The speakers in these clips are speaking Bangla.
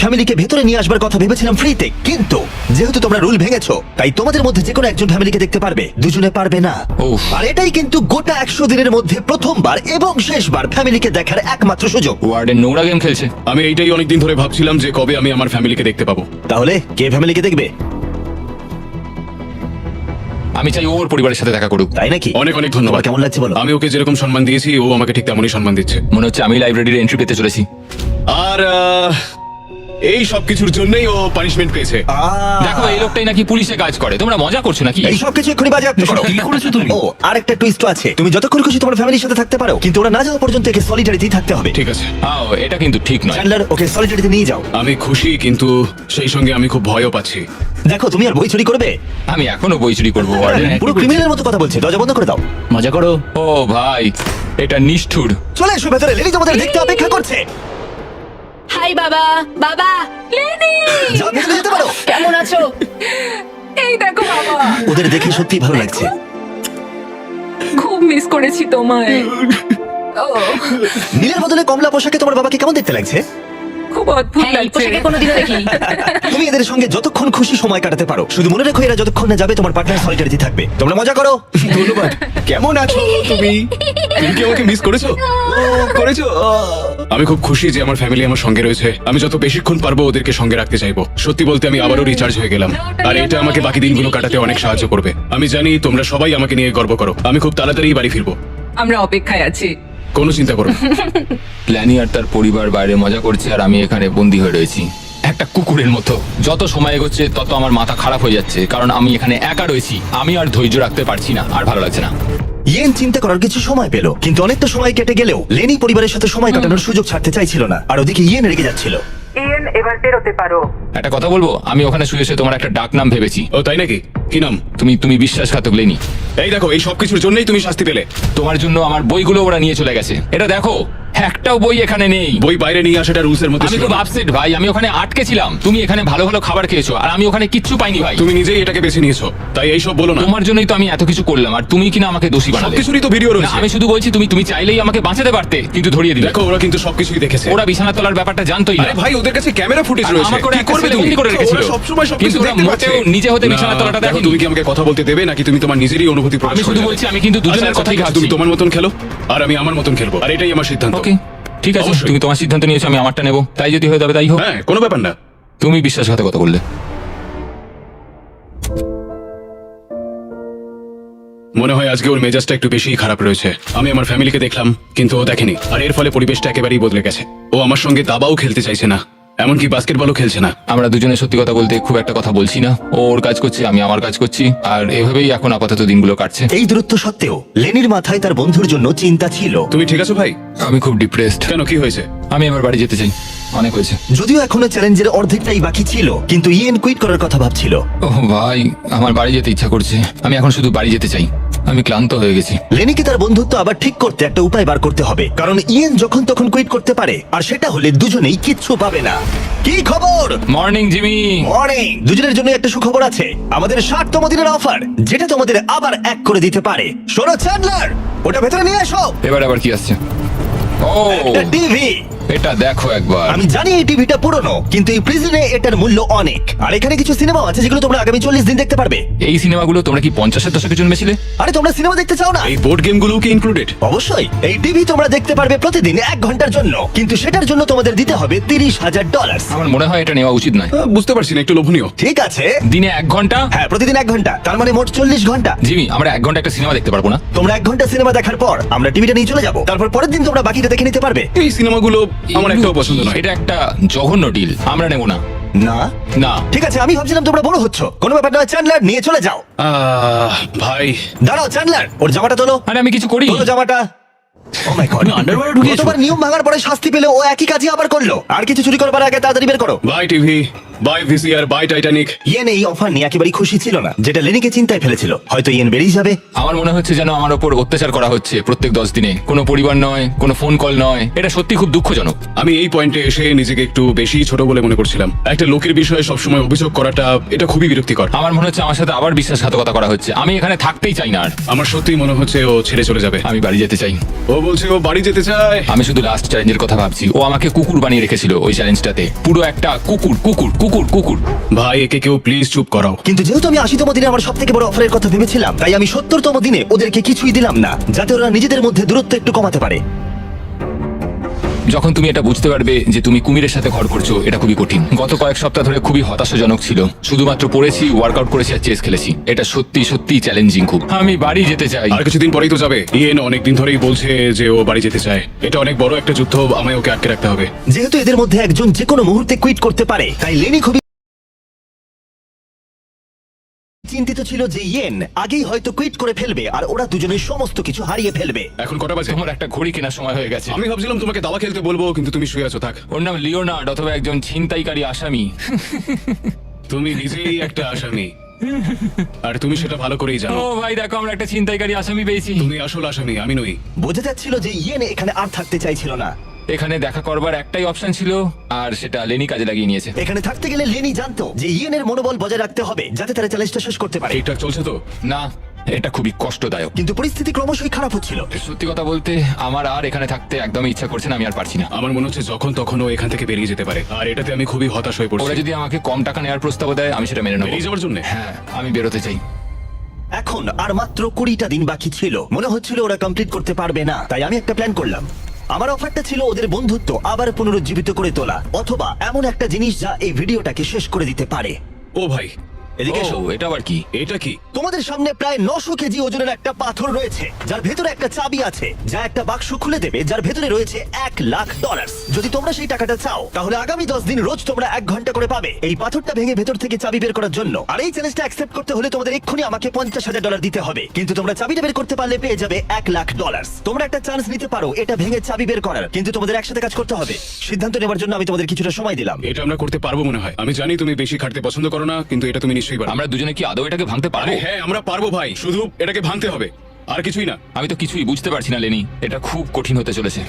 ফ্যামিলিকে ভেতরে নিয়ে আসবার কথা ভেবেছিলাম ফ্রিতে, কিন্তু যেহেতু তোমরা রুল ভেঙেছো তাই তোমাদের মধ্যে যে কোনো একজন ফ্যামিলিকে দেখতে পারবে, দুজনে পারবে না। উফ। আর এটাই কিন্তু গোটা 100 দিনের মধ্যে প্রথমবার এবং শেষবার ফ্যামিলিকে দেখার একমাত্র সুযোগ। ওয়ার্ডেন নোংরা গেম খেলছে। আমি এইটাই অনেকদিন ধরে ভাবছিলাম যে কবে আমি আমার ফ্যামিলিকে দেখতে পাবো। তাহলে কে ফ্যামিলিকে দেখবে? আমি চাই ওর পরিবারের সাথে দেখা করুক। তাই নাকি? অনেক অনেক তোমার ধন্যবাদ। কেমন লাগছে বলো? আমি ওকে যেরকম সম্মান দিয়েছি ও আমাকে ঠিক তেমনই সম্মান দিচ্ছে। মনে হচ্ছে আমি লাইব্রেরির এন্ট্রি পেতে চলেছি। আর এই সব কিছুর জন্যই ও পানিশমেন্ট পেয়েছে। দেখো এই লোকটাই নাকি পুলিশে কাজ করে। তোমরা মজা করছো নাকি? এই সব কিছু এক্ষুনি বাজেয়াপ্ত করো। কি করেছো তুমি? ও, আরেকটা টুইস্ট আছে। তুমি যতক্ষণ খুশি তোমার ফ্যামিলির সাথে থাকতে পারো, কিন্তু ওরা না যাওয়া পর্যন্ত একে সলিটারিতেই থাকতে হবে। ঠিক আছে, এটা কিন্তু ঠিক নয়। চ্যান্ডলার, ওকে সলিটারিতে নিয়ে যাও। আমি খুশি, কিন্তু সেই সঙ্গে আমি খুব ভয়ও পাচ্ছি। দেখো, তুমি আর বই চুরি করবে? আমি এখনো বই চুরি করবো ওয়ার্ডেন। পুরো ক্রিমিনালের মতো কথা বলছে। দরজা বন্ধ করে দাও। মজা করো। ও ভাই, এটা নিষ্ঠুর। চলে এসো ভেতরে, লেনি তোমাদের দেখতে অপেক্ষা করছে। হাই বাবা। বাবা, লেনি যাও, ভেতরে যেতে পারো। কেমন আছো? এই দেখো বাবা, ওদের দেখে সত্যি ভালো লাগছে। খুব মিস করেছি তোমায়। ও, নীলের বদলে কমলা পোশাকে তোমার বাবাকে কেমন দেখতে লাগছে? খুব অদ্ভুত হ্যাঁ, এই লাগছে। পোশাকে কোনোদিনও দেখিনি। তুমি এদের সঙ্গে যতক্ষণ খুশি সময় কাটাতে পারো। শুধু মনে রেখো, এরা যতক্ষণ না যাবে তোমার পার্টনার সলিটারিতে থাকবে। তোমরা মজা করো। ধন্যবাদ। কেমন আছো তুমি? তুমি কি আমাকে মিস করেছো? করেছো? আমি খুব খুশি যে আমার ফ্যামিলি আমার সঙ্গে রয়েছে। আমি যত বেশিক্ষণ পারবো ওদেরকে সঙ্গে রাখতে চাইবো। সত্যি বলতে আমি আবারও রিচার্জ হয়ে গেলাম, আর এটা আমাকে বাকি দিনগুলো কাটাতে অনেক সাহায্য করবে। আমি জানি তোমরা সবাই আমাকে নিয়ে গর্ব করো। আমি খুব তাড়াতাড়ি বাড়ি ফিরবো। আমরা অপেক্ষায় আছি। কোনো চিন্তা করো না। ল্যানি আর তার পরিবার বাইরে মজা করছে, আর আমি এখানে বন্দি হয়ে রয়েছি একটা কুকুরের মতো। যত সময় এগোচ্ছে তত আমার মাথা খারাপ হয়ে যাচ্ছে, কারণ আমি এখানে একা রয়েছি। আমি আর ধৈর্য রাখতে পারছি না, আর ভালো লাগছে না। ইয়েন চিন্তা করার কিছু সময় পেল, কিন্তু অনেকটা সময় কেটে গেলেও লেনি পরিবারের সাথে সময় কাটানোর সুযোগ ছাড়তে চাইছিল না। আর ওদিকে ইয়েন রেগে যাচ্ছিল। ইয়েন, এবার বেরোতে পারো। একটা কথা বলবো, আমি ওখানে শুয়ে শুয়ে তোমার একটা ডাক নাম ভেবেছি। ও তাই নাকি? কি নাম? তুমি বিশ্বাসঘাতক লেনি। এই দেখো, এই সবকিছুর জন্যই তুমি শাস্তি পেলে। তোমার জন্য আমার বইগুলো ওরা নিয়ে চলে গেছে। এটা দেখো, একটাও বই এখানে নেই। বই বাইরে নিয়ে আসাটা রুলস এর মধ্যে আমি ছিল খুব না। আপসেট ভাই, আমি ওখানে আটকে ছিলাম। তুমি এখানে ভালো ভালো খাবার খেয়েছো, আর আমি ওখানে কিচ্ছু পাইনি ভাই। তুমি নিজেই এটাকে বেছে নিয়েছো, তাই এইসব বলো না। তোমার জন্যই তো আমি এত কিছু করলাম, আর তুমি কিনা আমাকে দোষী বানালে। সবকিছুরই তো ভিডিও না, রয়েছে। আমি শুধু বলছি তুমি চাইলেই আমাকে বাঁচাতে পারতে, কিন্তু ধরিয়ে দিলে। দেখো, ওরা কিন্তু সবকিছুই দেখেছে। ওরা বিছানা তোলার ব্যাপারটা জানতোই না। আরে ভাই, ওদের কাছে ক্যামেরা ফুটেজ রয়েছে। আমার করে কি একটা করবে ছেলে তুমি? বন্দি করে রেখেছিল। ওরা সবসময় সবকিছু কিন্তু ওরা দেখতে পাচ্ছে। মোটেও নিজে হতে বিছানা না, তোলাটা দেখো, দেখেনি। তুমি কি আমাকে কথা বলতে দেবে, নাকি তুমি তোমার নিজেরই অনুভূতি প্রকাশ আমি শুধু করবে? বলছি, আমি কিন্তু দুজনের আচ্ছা, কথাই ঠিক আছে, ভাবছি। তুমি তোমার মতন খেলো, আর আমি আমার মতন খেলবো, আর এটাই আমার সিদ্ধান্ত। ওকে, ঠিক আছে, অবশ্যই। তুমি তোমার সিদ্ধান্ত নিয়েছো, আমি আমারটা নেবো। তাই যদি হয়ে যাবে তাই হোক। হ্যাঁ, কোনো ব্যাপার না। তুমি বিশ্বাসঘাতকতা করলে। মনে হয় আজকে ওর মেজাজটা একটু বেশি খারাপ রয়েছে। আমি আমার ফ্যামিলিকে দেখলাম, কিন্তু ও দেখেনি, আর এর ফলে পরিবেশটা একেবারেই বদলে গেছে। ও আমার সঙ্গে দাবাও খেলতে চাইছে না, এমনকি বাস্কেটবলও খেলছে না। আমরা দুজনে সত্যি কথা বলতে খুব একটা কথা বলছি না। ও ওর কাজ করছে, আমি আমার কাজ করছি, আর এভাবেই এখন আপাতত দিনগুলো কাটছে। এই দূরত্ব সত্ত্বেও লেনির মাথায় তার বন্ধুর জন্য চিন্তা ছিল। তুমি ঠিক আছো ভাই? আমি খুব ডিপ্রেসড। কেন, কি হয়েছে? আমি এবার বাড়ি যেতে চাই, অনেক হয়েছে। যদিও এখনো চ্যালেঞ্জের অর্ধেকটাই বাকি ছিল, কিন্তু ইয়েন কুইট করার কথা ভাবছিল। ও ভাই, আমার বাড়ি যেতে ইচ্ছা করছে। আমি এখন শুধু বাড়ি যেতে চাই, আমি ক্লান্ত হয়ে গেছি। লেনিকে তার বন্ধুত্ব আবার ঠিক করতে একটা উপায় বার করতে হবে, কারণ ইয়েন যখন তখন কুইট করতে পারে, আর সেটা হলে দুজনেই কিচ্ছু পাবে না। কি খবর? Morning Jimmy. মর্নিং। দুজনের জন্য একটা সুখবর আছে। আমাদের 60তম দিনের অফার, যেটা তোমাদের আবার এক করে দিতে পারে। শোনো চ্যান্ডলার, ওটা ভেতরে নিয়ে এসো। এবার আবার কি আসছে? ও, একটা টিভি। এটা দেখো একবার। আমি জানি এই টিভিটা পুরনো, কিন্তু এই প্রিজনে এটার মূল্য অনেক। আর এখানে কিছু সিনেমা আছে যেগুলো তোমরা আগামী 40 দিন দেখতে পারবে। এই সিনেমাগুলো তোমরা কি 50-এর দশকে জন্মেছিলে? আরে তোমরা সিনেমা দেখতে চাও না? এই বোর্ড গেমগুলো কি ইনক্লুডেড? অবশ্যই। এই টিভি তোমরা দেখতে পারবে প্রতিদিন 1 ঘন্টার জন্য, কিন্তু সেটার জন্য তোমাদের দিতে হবে $30,000। আমার মনে হয় এটা নেওয়া উচিত নয়। বুঝতে পারছি না, একটু লোভনীয়। ঠিক আছে। দিনে 1 ঘন্টা? হ্যাঁ, প্রতিদিন 1 ঘন্টা, তার মানে মোট 40 ঘন্টা। জিমি, আমরা 1 ঘন্টা একটা সিনেমা দেখতে পারবো না? তোমরা 1 ঘন্টা সিনেমা দেখার পর আমরা টিভিটা নিয়ে চলে যাবো। তারপর পরের দিন তোমরা বাকিটা দেখে নিতে পারবে। এই সিনেমাগুলো আমার একটাও পছন্দ নয়। এটা একটা জঘন্য ডিল, আমরা নেব না। না, না। ঠিক আছে, আমি ভাবছিলাম তোমরা বড় হচ্ছ। কোনো ব্যাপার নয় চ্যান্ডলার, নিয়ে চলে যাও। ভাই, দাঁড়াও চ্যান্ডলার, ওর জামাটা তোলো। আরে আমি কিছু করি। তোলো জামাটা। ও মাই গড, গতবার নিয়ম ভাঙার পরে শাস্তি পেলে ও একই কাজই আবার করলো। আর কিছু চুরি করবার আগে তাড়াতাড়ি বের করো। ভাই TV, by VCR, by Titanic. ইয়েন এই অফার নিয়ে একেবারেই খুশি ছিল না, যেটা লেনিকে চিন্তায় ফেলেছিল। হয়তো ইয়েন বেরিয়ে যাবে। আমার মনে হচ্ছে যেন আমার ওপর অত্যাচার করা হচ্ছে প্রত্যেক 10 দিনে। কোনো পরিবার নয়, কোনো ফোন কল নয়। এটা সত্যি খুব দুঃখজনক। আমি এই পয়েন্টে এসে নিজেকে একটু বেশি ছোট বলে মনে করছিলাম। একটা লোকের বিষয়ে সবসময় অভিযোগ করাটা এটা খুবই বিরক্তিকর। আমার মনে হচ্ছে আমার সাথে আবার বিশ্বাসঘাতকতা করা হচ্ছে। আমি এখানে থাকতেই চাই না আর। আমার সত্যিই মনে হচ্ছে ও ছেড়ে চলে যাবে। আমি বাড়ি যেতে চাই। ও বলছে ও বাড়ি যেতে চায়। আমি শুধু লাস্ট চ্যালেঞ্জের কথা ভাবছি। ও আমাকে কুকুর বানিয়ে রেখেছিল ওই চ্যালেঞ্জটাতে। পুরো একটা কুকুর কুকুর কুকুর কুকুর। ভাই একে কেউ প্লিজ চুপ করাও। কিন্তু যেহেতু আমি 80তম দিনে আমার সব থেকে বড় অফারের কথা ভেবেছিলাম, তাই আমি 70তম দিনে ওদেরকে কিছুই দিলাম না, যাতে ওরা নিজেদের মধ্যে দূরত্ব একটু কমাতে পারে। যখন তুমি এটা বুঝতে পারবে যে তুমি কুমিরের সাথে ঘর করছো, এটা খুবই কঠিন। গত কয়েক সপ্তাহ ধরে খুবই হতাশাজনক ছিল। শুধুমাত্র পড়েছি, ওয়ার্কআউট করেছি আর চেস খেলেছি। এটা সত্যি সত্যি চ্যালেঞ্জিং খুব। আমি বাড়ি যেতে চাই। আর কিছুদিন পরেই তো যাবে। ইয়েন অনেকদিন ধরেই বলছে যে ও বাড়ি যেতে চায়। এটা অনেক বড় একটা যুদ্ধ, আমায় ওকে আটকে রাখতে হবে। যেহেতু এদের মধ্যে একজন যে কোনো মুহূর্তে কুইট করতে পারে, তাই লেনি খুবই চিন্তিত ছিল যে ইয়েন আগেই হয়তো কুইট করে ফেলবে আর ওরা দুজনের সমস্ত কিছু হারিয়ে ফেলবে। এখন কটা বাজে? তোমার একটা ঘড়ি কেনার সময় হয়ে গেছে। আমি ভাবছিলাম তোমাকে দাবা খেলতে বলবো, কিন্তু তুমি শুয়ে আছো। থাক, ওর নাম লিওনার্ড অথবা একজন ছিনতাইকারী আসামি। তুমি নিজেই একটা আসামি, আর তুমি সেটা ভালো করেই জানো। ও ভাই দেখো, আমরা একটা ছিনতাইকারী আসামি পেয়েছি। তুমি আসল আসামি, আমি নই। বোঝা যাচ্ছিল যে ইয়েন এখানে আর থাকতে চাইছিল না। এখানে দেখা করবার একটাই অপশন ছিল, আর সেটা লেনি কাজে লাগিয়ে নিয়েছে। এখানে থাকতে গেলে লেনি জানতো যে ইয়েনের মনোবল বজায় রাখতে হবে, যাতে তারা চ্যালেঞ্জটা শেষ করতে পারে। ঠিকঠাক চলছে তো? না, এটা খুবই কষ্টদায়ক। কিন্তু পরিস্থিতি ক্রমশই খারাপ হচ্ছিল। সত্যি কথা বলতে আমার আর এখানে থাকতে একদমই ইচ্ছা করছে না। আমি আর পারছি না। আমার মনে হচ্ছে যখন তখন ও এখান থেকে বেরিয়ে যেতে পারে, আর এটাতে আমি খুবই হতাশ হয়ে ওরা পড়ছি। যদি আমাকে কম টাকা নেওয়ার প্রস্তাব দেয়, আমি সেটা মেনে নেবো। বেরিয়ে যাওয়ার জন্য? হ্যাঁ, আমি বেরোতে চাই। এখন আর মাত্র 20টা দিন বাকি ছিল। মনে হচ্ছিল ওরা কমপ্লিট করতে পারবে না, তাই আমি একটা প্ল্যান করলাম। আমার অফারটা ছিল ওদের বন্ধুত্ব আবার পুনরুজ্জীবিত করে তোলা, অথবা এমন একটা জিনিস যা এই ভিডিওটাকে শেষ করে দিতে পারে। ও ভাই, এদিকে এসো। ও, এটা আবার কি? এটা কি? তোমাদের সামনে প্রায় 900 কেজি ওজনের একটা পাথর রয়েছে, যার ভেতরে একটা চাবি আছে, যা একটা বাক্স খুলে দেবে, যার ভেতরে রয়েছে $1,00,000। যদি তোমরা সেই টাকাটা চাও, তাহলে আগামী 10 দিন রোজ তোমরা 1 ঘন্টা করে পাবে এই পাথরটা ভেঙে ভেতর থেকে চাবি বের করার জন্য। আর এই চ্যালেঞ্জটা অ্যাকসেপ্ট করতে হলে তোমাদের এক্ষুনি আমাকে $50,000 দিতে হবে। কিন্তু তোমরা চাবিটা বের করতে পারলে পেয়ে যাবে $1,00,000। তোমরা একটা চান্স নিতে পারো এটা ভেঙে চাবি বের করার, কিন্তু তোমাদের একসাথে কাজ করতে হবে। সিদ্ধান্ত নেবার জন্য আমি তোমাদের কিছুটা সময় দিলাম। এটা আমরা করতে পারবো মনে হয়। আমি জানি তুমি বেশি খাটতে পছন্দ করো না, কিন্তু এটা তুমি নিশ্চয়ই পারবে। আমরা দুজনে কি আদৌ এটাকে ভাঙতে পারবো? আরে হ্যাঁ, আমরা পারবো ভাই, শুধু এটাকে ভাঙতে হবে, আর কিছুই না। আমি তো কিছুই বুঝতে পারছি না লেনি। এটা খুব কঠিন হতে চলেছে।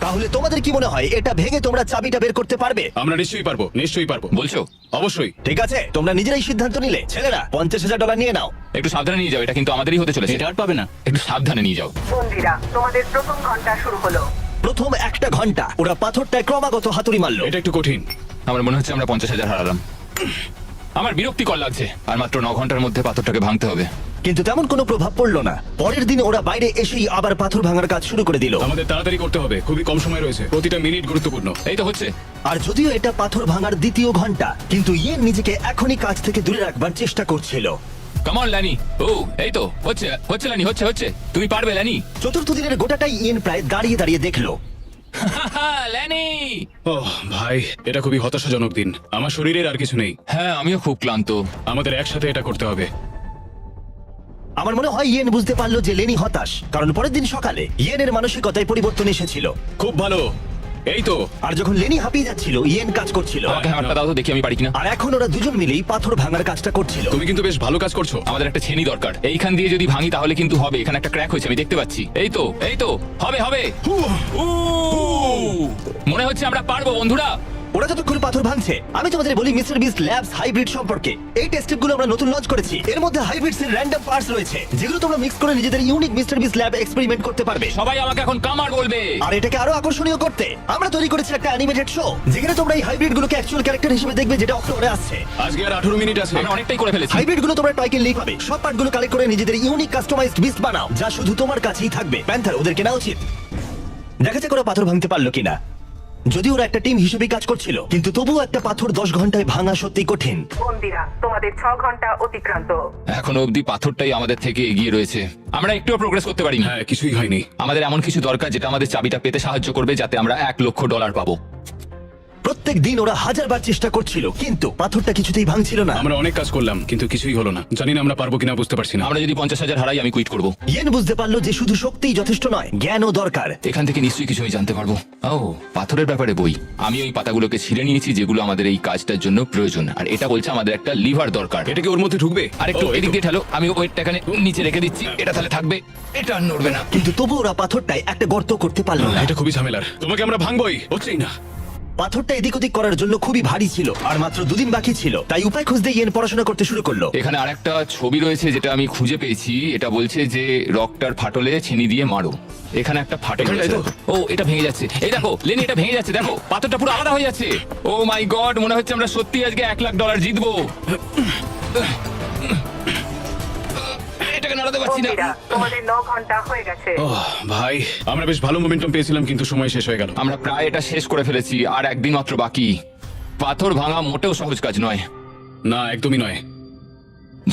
তাহলে তোমাদের কি মনে হয় এটা ভেঙে তোমরা চাবিটা বের করতে পারবে? আমরা নিশ্চয়ই পারবো, নিশ্চয়ই পারবো। বলছো? অবশ্যই। ঠিক আছে, তোমরা নিজেরাই সিদ্ধান্ত নিলে। ছেলেরা, $50,000 নিয়ে নাও। একটু সাবধানে নিয়ে যাও, এটা কিন্তু আমাদেরই হতে চলেছে। এটা আর পাবে না। একটু সাবধানে নিয়ে যাও। বন্দিরা, তোমাদের প্রথম ঘন্টা শুরু হলো। প্রথম 1 ঘন্টা ওরা পাথরটায় ক্রমাগত হাতুড়ি মারলো। এটা একটু কঠিন। আমার মনে হচ্ছে আমরা 50,000 হারালাম। আমার বিরক্তিকর লাগছে। আর মাত্র 9 ঘন্টার মধ্যে পাথরটাকে ভাঙতে হবে। কিন্তু তেমন কোনো প্রভাব পড়লো না। পরের দিন ওরা বাইরে এসেই আবার পাথর ভাঙার কাজ শুরু করে দিল। আমাদের তাড়াতাড়ি করতে হবে, খুবই কম সময় রয়েছে, প্রতিটা মিনিট গুরুত্বপূর্ণ। এই তো হচ্ছে। আর যদিও এটা পাথর ভাঙার দ্বিতীয় ঘন্টা, কিন্তু ইয়েন নিজেকে এখনই কাজ থেকে দূরে রাখবার চেষ্টা করছিল। Come on ল্যানি। ও, এই তো হচ্ছে হচ্ছে ল্যানি, হচ্ছে হচ্ছে। তুমি পারবে ল্যানি। চতুর্থ দিনের গোটাটাই ইয়েন প্রায় দাঁড়িয়ে দাঁড়িয়ে দেখলো। ল্যানি। ওহ ভাই, এটা খুবই হতাশাজনক দিন। আমার শরীরের আর কিছু নেই। হ্যাঁ, আমিও খুব ক্লান্ত। আমাদের একসাথে এটা করতে হবে। আমার মনে হয় ইয়েন বুঝতে পারলো যে লেনি হতাশ, কারণ পরের দিন সকালে ইয়েনের মানসিকতায় পরিবর্তন এসেছিল। খুব ভালো, এই তো। আর যখন লেনি হাঁপিয়ে যাচ্ছিল, ইয়েন কাজ করছিল। আমাকে হ্যামারটা দাও তো, দেখি আমি পারি কিনা। আর এখন ওরা দুজন মিলেই পাথর ভাঙার কাজটা করছিল। তুমি কিন্তু বেশ ভালো কাজ করছো। আমাদের একটা ছেনি দরকার। এইখান দিয়ে যদি ভাঙি তাহলে কিন্তু হবে। এখানে একটা ক্র্যাক হয়েছে, আমি দেখতে পাচ্ছি। এই তো, এই তো, হবে হবে। মনে হচ্ছে আমরা পারবো বন্ধুরা। ওরা যতক্ষণ পাথর ভাঙছে, আমি তোমাদের বলি মিস্টার বিস্ট ল্যাবস হাইব্রিড সম্পর্কে। এই টেস্ট গুলো আমরা নতুন লঞ্চ করেছি। এর মধ্যে হাইব্রিডস এর র্যান্ডম পার্টস রয়েছে, যেগুলো তোমরা মিক্স করে নিজেদের unique mister beast lab experiment করতে পারবে। সবাই আমাকে এখন কামার বলবে। আর এটাকে আরো আকর্ষণীয় করতে আমরা তৈরি করেছি একটা অ্যানিমেটেড শো, যেখানে তোমরা এই হাইব্রিড গুলোকে অ্যাকচুয়াল ক্যারেক্টার হিসেবে দেখবে, যেটা অক্টোবরে আসছে। আজকে আর 18 মিনিট আছে। আমরা অনেকটাই করে ফেলেছি। হাইব্রিড গুলো তোমরা টয় কিনলেই পাবে। সব পার্টগুলো কালেক্ট করে নিজেদের ইউনিক কাস্টমাইজড বিস্ট বানাও, যা শুধু তোমার কাছেই থাকবে। প্যান্থার, ওদের কেনা উচিত। দেখা যাক ওরা পাথর ভাঙতে পারলো কিনা। যদি ওরা একটা টিম হিসেবেই কাজ করছিল, কিন্তু তবুও একটা পাথর 10 ঘন্টায় ভাঙা সত্যি কঠিন। বন্দিরা, তোমাদের 6 ঘন্টা অতিক্রান্ত। এখনো অবধি পাথরটাই আমাদের থেকে এগিয়ে রয়েছে। আমরা একটুও প্রোগ্রেস করতে পারি না। হ্যাঁ, কিছুই হয়নি। আমাদের এমন কিছু দরকার যেটা আমাদের চাবিটা পেতে সাহায্য করবে, যাতে আমরা $1,00,000 পাবো। প্রত্যেক দিন ওরা 1000 বার চেষ্টা করছিল, কিন্তু পাথরটা কিছুতেই ভাঙছিল না। আমরা অনেক কাজ করলাম কিন্তু কিছুই হলো না। জানি না আমরা পারবো কিনা, বুঝতে পারছি না। আমরা যদি 50,000 হারাই আমি কুইট করব। ইয়েন বুঝতে পারলো যে শুধু শক্তিই যথেষ্ট নয়, জ্ঞানও দরকার। এখান থেকে নিশ্চয়ই কিছু আমি জানতে পারবো। ও, পাথরের ব্যাপারে বই। আমি ওই পাতাগুলোকে ছিঁড়ে নিয়েছি যেগুলো আমাদের এই কাজটার জন্য প্রয়োজন, আর এটা বলছে আমাদের একটা লিভার দরকার। এটা কি ওর মধ্যে ঢুকবে? আর একটু ও, এই এদিক তো। দিয়ে ঠালো, আমি ওয়েটটা এখানে নিচে রেখে দিচ্ছি, এটা তাহলে থাকবে, এটা আর নড়বে না। কিন্তু তবু ওরা পাথরটায় একটা গর্ত করতে পারলো না। এটা খুবই ঝামেলার। তোমাকে আমরা ভাঙবই, হচ্ছেই না। পাথরটা এদিক ওদিক করার জন্য খুবই ভারী ছিল, আর মাত্র 2 দিন বাকি ছিল। তাই উপায় খুঁজতে ইয়েন পড়াশোনা করতে শুরু করলো। এখানে আরেকটা ছবি রয়েছে যেটা আমি খুঁজে পেয়েছি। এটা বলছে যে রকটার ফাটলে ছিনি দিয়ে মারো। এখানে একটা ফাটল এখানটায় রয়েছে। তো? ও, এটা ভেঙে যাচ্ছে। এই দেখো লেনি, এটা ভেঙে যাচ্ছে, দেখো পাথরটা পুরো আলাদা হয়ে যাচ্ছে। ও মাই গড, মনে হচ্ছে আমরা সত্যি আজকে $1,00,000 জিতবো। এটাকে নাড়াতে পারছি না। বন্ধুরা, তোমাদের 9 ঘন্টা হয়ে গেছে। ওহ ভাই, আমরা বেশ ভালো মোমেন্টাম পেয়েছিলাম কিন্তু সময় শেষ হয়ে গেল। আমরা প্রায় এটা শেষ করে ফেলেছি, আর একদিন মাত্র বাকি। পাথর ভাঙা মোটেও সহজ কাজ নয়। না, একদমই নয়।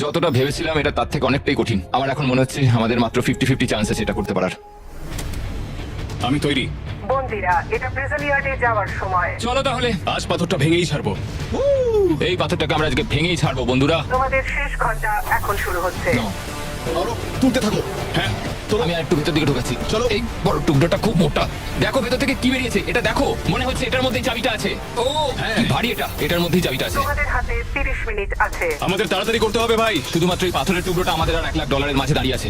যতটা ভেবেছিলাম এটা তার থেকে অনেকটাই কঠিন। আমার এখন মনে হচ্ছে আমাদের মাত্র 50-50 চান্স আছে এটা করতে পারার। আমি তৈরি। বন্ধুরা, এটা প্রিজন ইয়ার্ডে যাওয়ার সময়। চলো তাহলে, আজ পাথরটা ভেঙেই ছাড়বো। এই পাথরটাকে আমরা আজকে ভেঙেই ছাড়বো বন্ধুরা। তোমাদের শেষ ঘন্টা এখন শুরু হচ্ছে। তুলতে থাকো। হ্যাঁ, আমি আর একটু ভেতর দিকে ঢুকাচ্ছি। চলো। এই বড় টুকরোটা খুব মোটা। দেখো ভেতর থেকে কি বেরিয়েছে, এটা দেখো। মনে হচ্ছে এটার মধ্যেই চাবিটা আছে। ও কি ভারী এটা, এটার মধ্যেই চাবিটা আছে। তোমাদের হাতে 30 মিনিট আছে। আমাদের তাড়াতাড়ি করতে হবে ভাই। শুধুমাত্র এই পাথরের টুকরোটা আমাদের আর $1,00,000 মাঝে দাঁড়িয়ে আছে।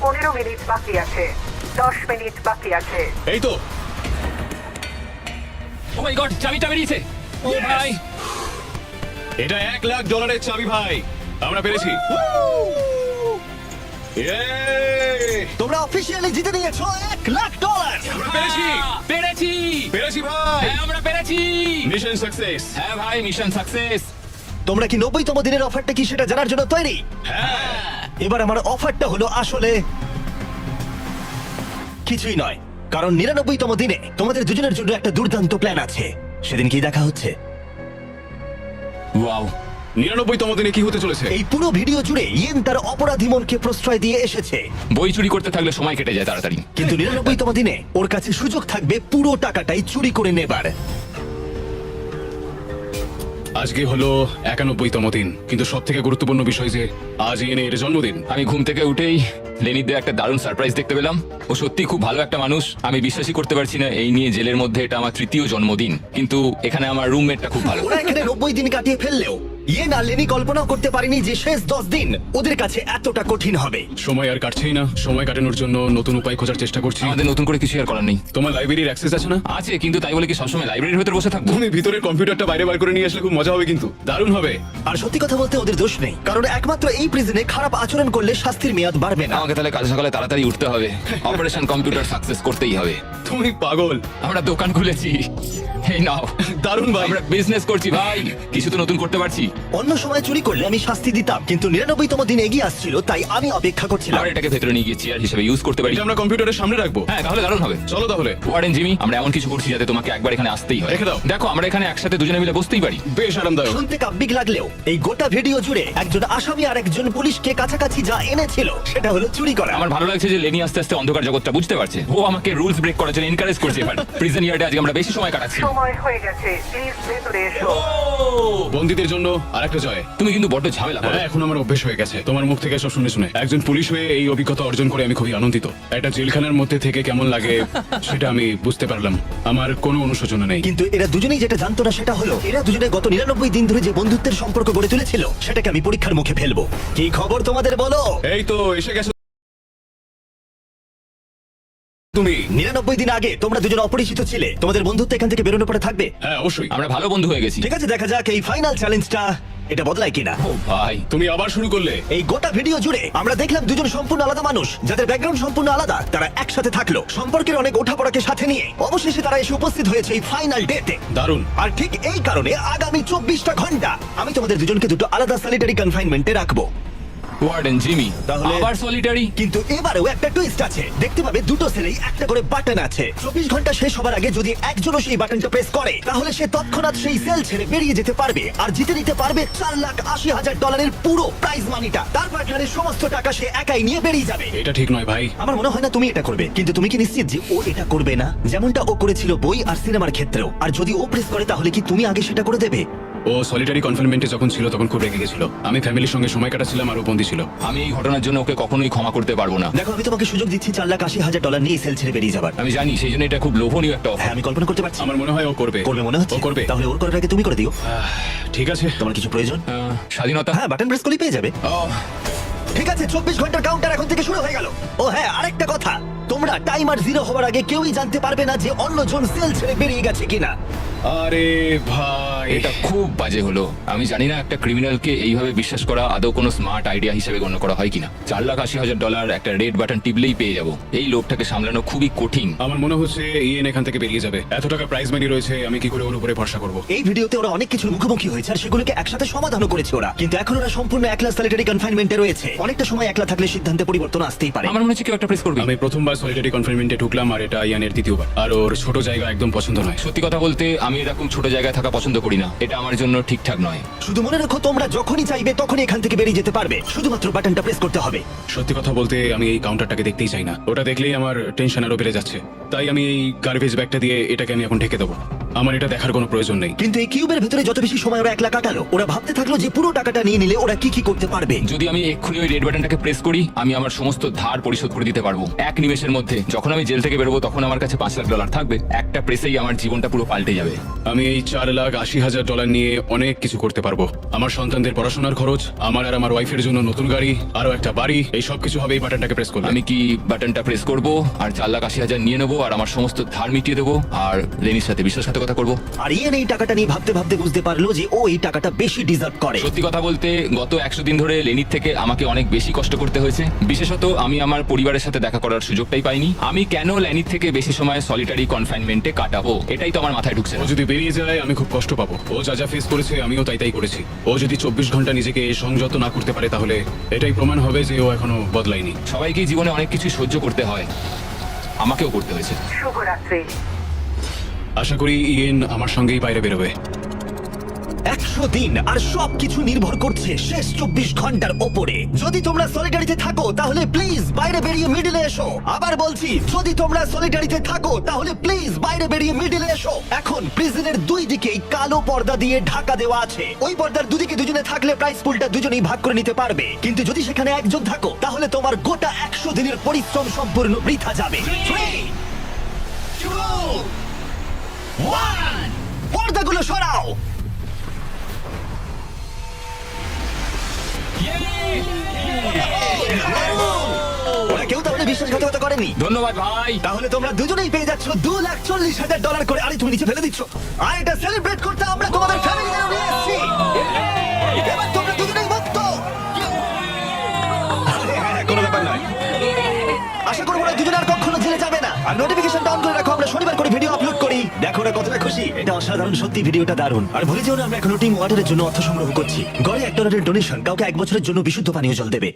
15 মিনিট বাকি আছে। 10 মিনিট বাকি আছে। এই তো। ও মাই গড, চাবিটা বেরিয়েছে। ও ভাই, এটা $1,00,000 চাবি ভাই। আমরা পেরেছি। Yay! তোমরা অফিসিয়ালি জিতে নিয়েছো $1,00,000। আমরা পেরেছি। পেরেছি। পেরেছি ভাই। হ্যাঁ, আমরা পেরেছি। Mission success. হ্যাঁ ভাই, মিশন সাকসেস। তোমরা কি 90তম দিনের অফারটা কি সেটা জানার জন্য তৈরি? হ্যাঁ। এবার আমার অফারটা হলো আসলে কিছুই নয়, কারণ 99তম দিনে তোমাদের দুজনের জন্য একটা দুর্দান্ত প্ল্যান আছে। সেদিন কি দেখা হচ্ছে? ওয়াও, 99তম দিনে কি হতে চলেছে? এই পুরো ভিডিও জুড়ে ইয়েন তার অপরাধী মনকে প্রশ্রয় দিয়ে এসেছে, বই চুরি করতে থাকলে সময় কেটে যায় তাড়াতাড়ি। কিন্তু 99তম দিনে ওর কাছে সুযোগ থাকবে পুরো টাকাটাই চুরি করে নেবার। আজকে হলো 91তম দিন, কিন্তু সব থেকে গুরুত্বপূর্ণ বিষয় যে আজ এর জন্মদিন। আমি ঘুম থেকে উঠেই লেনিদের একটা দারুণ সারপ্রাইজ দেখতে পেলাম। ও সত্যি খুব ভালো একটা মানুষ। আমি বিশ্বাসই করতে পারছি না এই নিয়ে জেলের মধ্যে এটা আমার 3য় জন্মদিন, কিন্তু এখানে আমার রুমমেটটা খুব ভালো। ওরা এখানে 90 দিন কাটিয়ে ফেললেও ইয়েন আর লেনি কল্পনাও করতে পারেনি যে শেষ 10 দিন ওদের কাছে এতটা কঠিন হবে। সময় আর কাটছেই না। সময় কাটানোর জন্য নতুন উপায় খোঁজার চেষ্টা করছি। আমাদের নতুন করে কিছু আর করার নেই। তোমার লাইব্রেরির অ্যাক্সেস আছে না? আছে, কিন্তু তাই বলে কি সবসময় লাইব্রেরির ভেতর বসে থাকবো? তুমি ভিতরের কম্পিউটারটা বাইরে বার করে নিয়ে আসলে খুব মজা হবে, কিন্তু দারুণ হবে। আর সত্যি কথা বলতে ওদের দোষ নেই, কারণ একমাত্র এই প্রিজনে খারাপ আচরণ করলে শাস্তির মেয়াদ বাড়বে না। আমাকে তাহলে কাল সকালে তাড়াতাড়ি উঠতে হবে। অপারেশন কম্পিউটার সাকসেস করতেই হবে। তুমি পাগল। আমরা দোকান খুলেছি, এই নাও। দারুণ ভাই। আমরা বিজনেস করছি ভাই, কিছু তো নতুন করতে পারছি। অন্য সময় চুরি করলে আমি শাস্তি দিতাম, কিন্তু 99তম দিন এগিয়ে আসছিল, তাই আমি অপেক্ষা করছিলাম। আমরা এটাকে ভেতরে নিয়ে গিয়ে চেয়ার হিসেবে ইউজ করতে পারি। এটা আমরা কম্পিউটারের সামনে রাখবো। হ্যাঁ, তাহলে দারুণ হবে। চলো তাহলে। ওয়ারেন জিমি, আমরা এমন কিছু করছি যাতে তোমাকে একবার এখানে আসতেই হয়। রেখে দাও। দেখো, আমরা এখানে একসাথে দুজনে মিলে বসতেই পারি। বেশ আরামদায়ক। শুনতে কাব্যিক লাগলেও এই গোটা ভিডিও জুড়ে একজন আসামি আর একজন পুলিশকে কাছাকাছি যা এনেছিল সেটা হলো চুরি করা। আমার ভালো লাগছে যে লেনি আস্তে আস্তে অন্ধকার জগৎটা বুঝতে পারছে। ও আমাকে রুলস ব্রেক করার জন্য এনকারেজ করছে। এবার প্রিজন ইয়ার্ডে আজকে আমরা বেশি সময় কাটাচ্ছি। সময় হয়ে গেছে। প্লিজ ভেতরে এসো। বন্দীদের জন্য আরেকটা জয়। তুমি কিন্তু বড্ড ঝামেলা করো। হ্যাঁ, এখন আমার অভ্যেস হয়ে গেছে তোমার মুখ থেকে সব শুনে শুনে। একজন পুলিশ হয়ে এই অভিজ্ঞতা অর্জন করে আমি খুবই আনন্দিত। একটা জেলখানার মধ্যে থেকে কেমন লাগে সেটা আমি বুঝতে পারলাম। আমার কোনো অনুশোচনা নেই। কিন্তু এরা দুজনেই যেটা জানতো না সেটা হলো এরা দুজনে গত 99 দিন ধরে যে বন্ধুত্বের সম্পর্ক গড়ে তুলেছিল সেটাকে আমি পরীক্ষার মুখে ফেলবো। কি খবর তোমাদের বলো? এই তো এসে গেছো তুমি। 99 দিন আগে তোমরা দুজন অপরিচিত ছিলে, তোমাদের বন্ধুত্ব এখান থেকে বেরোনোর পরে থাকবে। হ্যাঁ অবশ্যই। আমরা ভালো বন্ধু হয়ে গেছি। ঠিক আছে, দেখা যাক এই ফাইনাল চ্যালেঞ্জটা এটা বদলায় কিনা। ও ভাই, তুমি আবার শুরু করলে। এই গোটা ভিডিও জুড়ে আমরা দেখলাম দুজন সম্পূর্ণ আলাদা মানুষ যাদের ব্যাকগ্রাউন্ড সম্পূর্ণ আলাদা, তারা একসাথে থাকলো, সম্পর্কের অনেক ওঠাপড়াকে সাথে নিয়ে অবশেষে তারা এসে উপস্থিত হয়েছে এই ফাইনাল ডেতে। দারুণ। আর ঠিক এই কারণে আগামী 24টা ঘন্টা আমি তোমাদের দুজনকে দুটো আলাদা স্যানিটারি কনফাইনমেন্টে রাখবো। ও ওয়ার্ডেন জিমি তাহলে- আবার সলিটারি। কিন্তু এবারেও একটা টুইস্ট আছে। দেখতে পাবে দুটো সেলেই একটা করে বাটন আছে। 24 ঘন্টা শেষ হবার আগে যদি একজনও সেই বাটনটা প্রেস করে তাহলে সে তৎক্ষণাৎ সেই সেল ছেড়ে বেরিয়ে যেতে পারবে আর জিতে নিতে পারবে $4,80,000 পুরো প্রাইজ মানিটা। তার পার্টনারের সমস্ত টাকা সে একাই নিয়ে বেরিয়ে যাবে। এটা ঠিক নয় ভাই। আমার মনে হয় না তুমি এটা করবে, কিন্তু তুমি কি নিশ্চিত যে ও এটা করবে না, যেমনটা ও করেছিল বই আর সিনেমার ক্ষেত্রেও? আর যদি ও প্রেস করে তাহলে কি তুমি আগে সেটা করে দেবে? ও সলিটারি কনফাইনমেন্টে যখন ছিল তখন খুব রেগে গেছিল। আমি ফ্যামিলির সঙ্গে সময় কাটাচ্ছিলাম আর ও বন্দী ছিল। আমি এই ঘটনার জন্য ওকে কখনোই ক্ষমা করতে পারবো না। দেখো, আমি তোমাকে সুযোগ দিচ্ছি $4,80,000 নিয়ে সেল ছেড়ে বেরিয়ে যাবার। আমি জানি, সেই জন্য এটা খুব লোভনীয় একটা হ্যাঁ, অফার। আমি কল্পনা করতে পারছি। আমার মনে হয় ও করবে। করবে মনে হচ্ছে? ও করবে। তাহলে ওর করার আগে তুমি করে দিও। ঠিক আছে। তোমার কিছু প্রয়োজন? স্বাধীনতা। হ্যাঁ, বাটন প্রেস করলেই পেয়ে যাবে। আহ, ঠিক আছে, 24 ঘন্টার কাউন্টার এখন থেকে শুরু হয়ে গেল। ও হ্যাঁ, আরেকটা কথা, তোমরা টাইমার 0 হওয়ার আগে কেউই জানতে পারবে না যে অন্যজন সেল ছেড়ে বেরিয়ে গেছে কিনা। আরে ভাই, এটা খুব বাজে হলো। আমি জানি না একটা ক্রিমিনালকে এইভাবে বিশ্বাস করা আদৌ কোনো স্মার্ট আইডিয়া হিসেবে গণ্য করা হয় কিনা। $4,80,000 একটা রেড বাটন টিপলেই পেয়ে যাবো। এই লোকটাকে সামলানো খুবই কঠিন। আমার মনে হচ্ছে ইএন এখান থেকে বেরিয়ে যাবে। এত টাকা প্রাইজ মানি রয়েছে, আমি কি করে ওর উপরে ভরসা করব? এই ভিডিওতে ওরা অনেক কিছুর মুখোমুখি হয়েছে আর সেগুলোকে একসাথে সমাধানও করেছে ওরা, কিন্তু এখন ওরা সম্পূর্ণ একলা সলিটারি কনফাইনমেন্টে রয়েছে। অনেকটা সময় একলা থাকলে সিদ্ধান্তে পরিবর্তন আসতেই পারে। আমার মনে হচ্ছে কেউ একটা প্রেস করবে। আমি প্রথমবার সলিটারি কনফাইনমেন্টে ঢুকলাম আর এটা ইয়ানের দ্বিতীয়বার। আর ওর ছোট জায়গা একদম পছন্দ নয়। সত্যি কথা বলতে আমি এরকম ছোট জায়গায় থাকা পছন্দ করি না। এটা আমার জন্য ঠিকঠাক নয়। শুধু মনে রাখো, তোমরা যখনই চাইবে তখনই এখান থেকে বেরিয়ে যেতে পারবে, শুধুমাত্র বাটনটা প্রেস করতে হবে। সত্যি কথা বলতে আমি এই কাউন্টারটাকে দেখতেই চাই না। ওটা দেখলেই আমার টেনশন আরো বেড়ে যাচ্ছে। তাই আমি এই গার্বেজ ব্যাগটা দিয়ে এটাকে আমি এখন ঢেকে দেবো। আমার এটা দেখার কোনো প্রয়োজন নেই। কিন্তু এই কিউবের ভেতরে যত বেশি সময় ওরা একলা কাটালো, ওরা ভাবতে থাকলো যে পুরো টাকাটা নিয়ে নিলে ওরা কি কি করতে পারবে। যদি আমি এক্ষুনি ওই রেড বাটনটাকে প্রেস করি, আমি আমার সমস্ত ধার পরিশোধ করে দিতে পারবো এক নিমেষের মধ্যে। যখন আমি জেল থেকে বেরোবো তখন আমার কাছে $5,00,000 থাকবে। একটা প্রেসেই আমার জীবনটা পুরো পাল্টে যাবে। আমি এই $4,80,000 নিয়ে অনেক কিছু করতে পারবো। আমার সন্তানদের পড়াশোনার খরচ, আমার আর আমার ওয়াইফের জন্য নতুন গাড়ি, আরো একটা বাড়ি, এই সব কিছু হবে এই বাটনটাকে প্রেস করলে। আমি কি বাটনটা প্রেস করব আর $4,80,000 নিয়ে নেবো আর আমার সমস্ত ধার মিটিয়ে দেবো আর লেনির সাথে বিশ্বাসঘাতকতা করবো। আর ইয়েন এই টাকাটা নিয়ে ভাবতে ভাবতে বুঝতে পারলো যে ও এই টাকাটা বেশি ডিজার্ভ করে। সত্যি কথা বলতে গত 100 দিন ধরে লেনির থেকে আমাকে অনেক বেশি কষ্ট করতে হয়েছে। বিশেষত আমি আমার পরিবারের সাথে দেখা করার সুযোগটাই পাইনি। আমি কেন লেনির থেকে বেশি সময় সলিটারি কনফাইনমেন্টে কাটাবো, এটাই তো আমার মাথায় ঢুকছে ও না। যদি বেরিয়ে যায় আমি খুব কষ্ট পাবো। ও যা যা ফেস করেছে আমিও তাই করেছি। ও যদি 24 ঘন্টা নিজেকে সংযত না করতে পারে তাহলে এটাই প্রমাণ হবে যে ও এখনো বদলায়নি। সবাইকেই জীবনে অনেক কিছু সহ্য করতে হয়, আমাকেও করতে হয়েছে। শুভরাত্রি। আশা করি ইয়েন আমার সঙ্গেই বাইরে বেরোবে। 100 দিন আর সবকিছু নির্ভর করছে শেষ 24 ঘন্টার ওপরে। যদি তোমরা সলিটারিতে থাকো তাহলে প্লিজ বাইরে বেরিয়ে মিডলে এসো। আবার বলছি, যদি তোমরা সলিটারিতে থাকো তাহলে প্লিজ বাইরে বেরিয়ে মিডলে এসো। এখন প্রিজনের দুই দিকেই কালো পর্দা দিয়ে ঢাকা দেওয়া আছে। ওই পর্দার দুদিকে দুজনে থাকলে প্রাইস পুলটা দুজনেই ভাগ করে নিতে পারবে, কিন্তু যদি সেখানে একজন থাকো তাহলে তোমার গোটা 100 দিনের পরিশ্রম সম্পূর্ণ বৃথা যাবে। 3, 2, 1, পর্দাগুলো সরাও। ওরা কেউ তাহলে বিশ্বাসঘাতকতা করেনি। ধন্যবাদ ভাই। তাহলে তোমরা দুজনেই পেয়ে যাচ্ছ $2,40,000 করে। আরে তুমি নিচে ফেলে দিচ্ছ। আর এটা সেলিব্রেট করতে আমরা তোমাদের ফ্যামিলি নিয়ে এসেছি। এবার তোমরা দুজনেই মুক্ত। হ্যাঁ, কোনো ব্যাপার নয়। আশা করবো ওরা দুজনে আর কখনো জেলে যাবে না। আর নোটিফিকেশনটা অন করে রাখো, আমরা শনিবার করে ভিডিও আপলোড করি। দেখো ওরা কতটা খুশি। এটা অসাধারণ, সত্যি ভিডিওটা দারুণ। আর ভুলে যেও না, আমরা এখন টিম ওয়াটারের জন্য অর্থ সংগ্রহ করছি। গড়ে $1 ডোনেশন কাউকে 1 বছরের জন্য বিশুদ্ধ পানীয় জল দেবে।